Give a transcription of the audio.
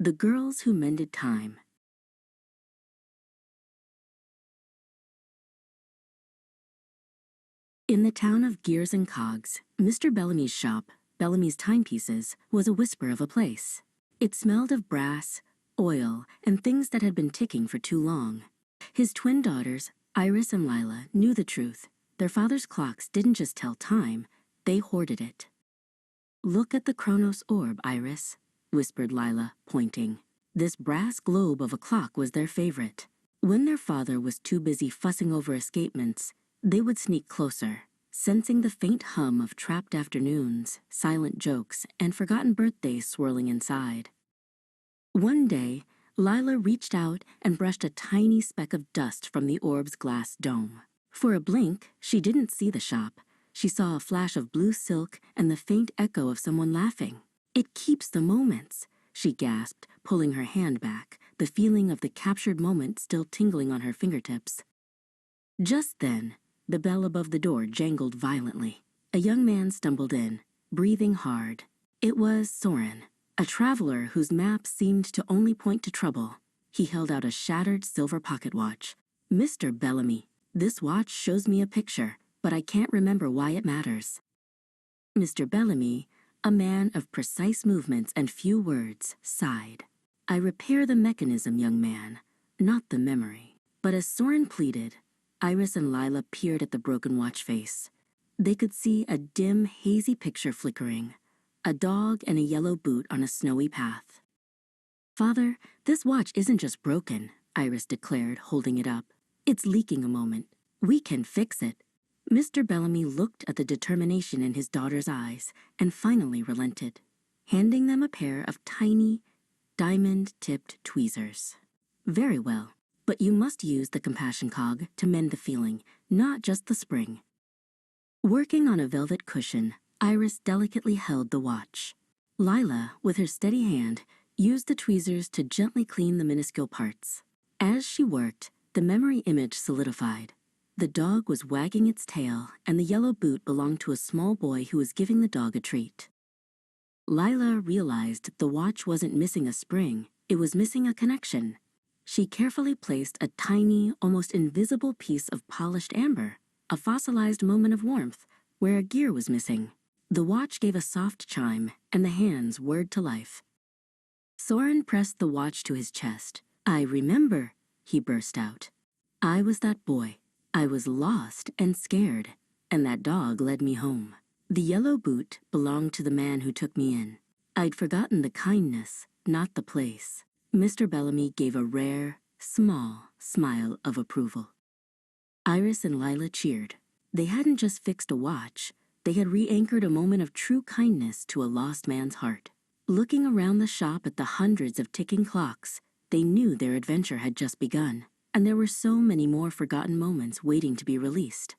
The Girls Who Mended Time. In the town of Gears and Cogs, Mr. Bellamy's shop, Bellamy's Timepieces, was a whisper of a place. It smelled of brass, oil, and things that had been ticking for too long. His twin daughters, Iris and Lila, knew the truth. Their father's clocks didn't just tell time, they hoarded it. "Look at the Chronos orb, Iris," whispered Lila, pointing. This brass globe of a clock was their favorite. When their father was too busy fussing over escapements, they would sneak closer, sensing the faint hum of trapped afternoons, silent jokes, and forgotten birthdays swirling inside. One day, Lila reached out and brushed a tiny speck of dust from the orb's glass dome. For a blink, she didn't see the shop. She saw a flash of blue silk and the faint echo of someone laughing. "It keeps the moments," she gasped, pulling her hand back, the feeling of the captured moment still tingling on her fingertips. Just then, the bell above the door jangled violently. A young man stumbled in, breathing hard. It was Soren, a traveler whose map seemed to only point to trouble. He held out a shattered silver pocket watch. "Mr. Bellamy, this watch shows me a picture, but I can't remember why it matters." Mr. Bellamy, a man of precise movements and few words, sighed. "I repair the mechanism, young man, not the memory." But as Soren pleaded, Iris and Lila peered at the broken watch face. They could see a dim, hazy picture flickering, a dog and a yellow boot on a snowy path. "Father, this watch isn't just broken," Iris declared, holding it up. "It's leaking a moment. We can fix it." Mr. Bellamy looked at the determination in his daughter's eyes and finally relented, handing them a pair of tiny, diamond-tipped tweezers. "Very well, but you must use the compassion cog to mend the feeling, not just the spring." Working on a velvet cushion, Iris delicately held the watch. Lila, with her steady hand, used the tweezers to gently clean the minuscule parts. As she worked, the memory image solidified. The dog was wagging its tail, and the yellow boot belonged to a small boy who was giving the dog a treat. Lila realized the watch wasn't missing a spring, it was missing a connection. She carefully placed a tiny, almost invisible piece of polished amber, a fossilized moment of warmth, where a gear was missing. The watch gave a soft chime, and the hands whirred to life. Soren pressed the watch to his chest. "I remember," he burst out. "I was that boy. I was lost and scared, and that dog led me home. The yellow boot belonged to the man who took me in. I'd forgotten the kindness, not the place." Mr. Bellamy gave a rare, small smile of approval. Iris and Lila cheered. They hadn't just fixed a watch, they had re-anchored a moment of true kindness to a lost man's heart. Looking around the shop at the hundreds of ticking clocks, they knew their adventure had just begun, and there were so many more forgotten moments waiting to be released.